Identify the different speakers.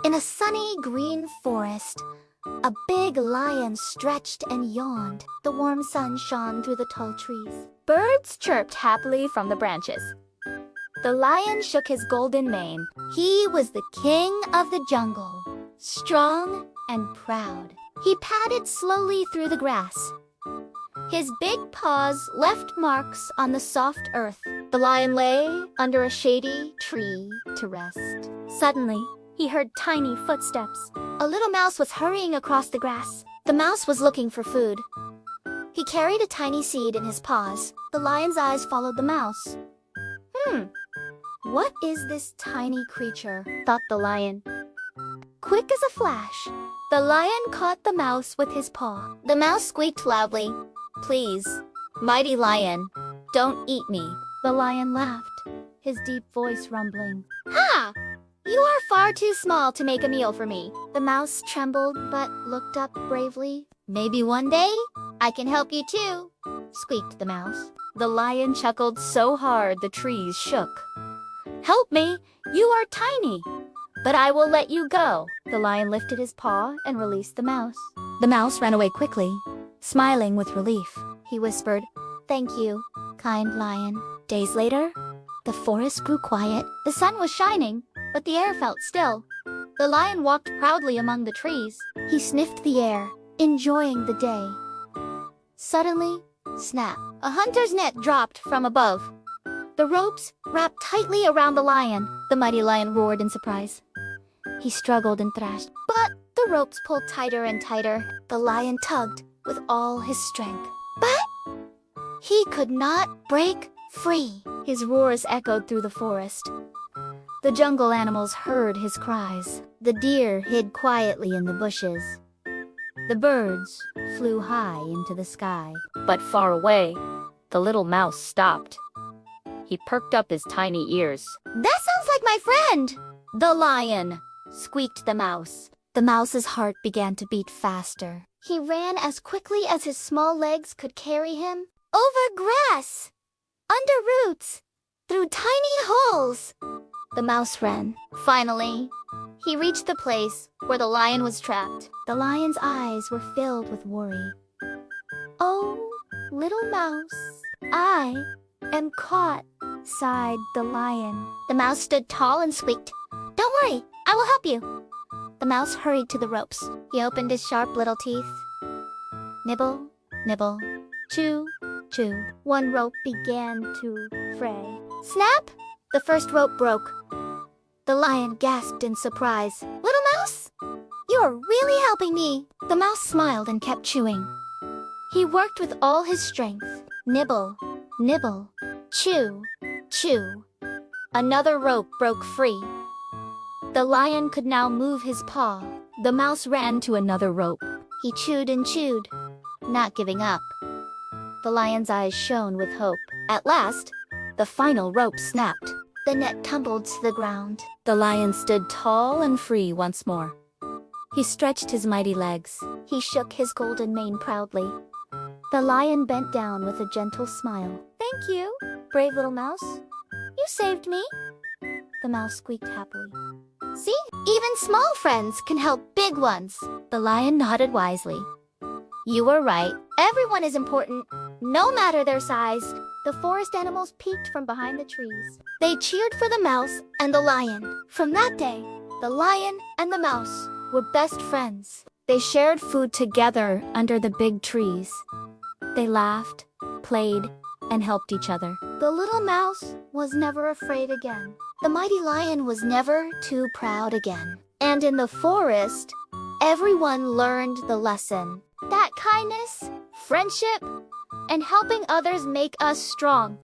Speaker 1: In a sunny green forest, a big lion stretched and yawned. The warm sun shone through the tall trees. Birds chirped happily from the branches. The lion shook his golden mane. He was the king of the jungle, strong and proud. He padded slowly through the grass. His big paws left marks on the soft earth. The lion lay under a shady tree to rest. Suddenly, he heard tiny footsteps. A little mouse was hurrying across the grass. The mouse was looking for food. He carried a tiny seed in his paws. The lion's eyes followed the mouse. What is this tiny creature? Thought the lion. Quick as a flash, the lion caught the mouse with his paw. The mouse squeaked loudly. "Please, mighty lion, don't eat me." The lion laughed, his deep voice rumbling. "Ha! You are far too small to make a meal for me." The mouse trembled but looked up bravely. "Maybe one day I can help you too," squeaked the mouse. The lion chuckled so hard the trees shook. "Help me, you are tiny, but I will let you go." The lion lifted his paw and released the mouse. The mouse ran away quickly, smiling with relief. He whispered, "Thank you, kind lion." Days later, the forest grew quiet. The sun was shining, but the air felt still. The lion walked proudly among the trees. He sniffed the air, enjoying the day. Suddenly, snap! A hunter's net dropped from above. The ropes wrapped tightly around the lion. The mighty lion roared in surprise. He struggled and thrashed, but the ropes pulled tighter and tighter. The lion tugged with all his strength, but he could not break free. His roars echoed through the forest. The jungle animals heard his cries. The deer hid quietly in the bushes. The birds flew high into the sky. But far away, the little mouse stopped. He perked up his tiny ears. "That sounds like my friend, the lion," squeaked the mouse. The mouse's heart began to beat faster. He ran as quickly as his small legs could carry him. Over grass, under roots, through tiny holes. The mouse ran. Finally, he reached the place where the lion was trapped. The lion's eyes were filled with worry. "Oh, little mouse, I am caught," sighed the lion. The mouse stood tall and squeaked, "Don't worry, I will help you." The mouse hurried to the ropes. He opened his sharp little teeth. Nibble, nibble, chew, chew. One rope began to fray. Snap! The first rope broke. The lion gasped in surprise. "Little mouse, you're really helping me." The mouse smiled and kept chewing. He worked with all his strength. Nibble, nibble, chew, chew. Another rope broke free. The lion could now move his paw. The mouse ran to another rope. He chewed and chewed, not giving up. The lion's eyes shone with hope. At last, the final rope snapped. The net tumbled to the ground. The lion stood tall and free once more. He stretched his mighty legs. He shook his golden mane proudly. The lion bent down with a gentle smile. "Thank you, brave little mouse. You saved me." The mouse squeaked happily. "See, even small friends can help big ones." The lion nodded wisely. "You were right. Everyone is important, no matter their size." The forest animals peeked from behind the trees. They cheered for the mouse and the lion. From that day, the lion and the mouse were best friends. They shared food together under the big trees. They laughed, played, and helped each other. The little mouse was never afraid again. The mighty lion was never too proud again. And in the forest, everyone learned the lesson that kindness, friendship, and helping others make us strong.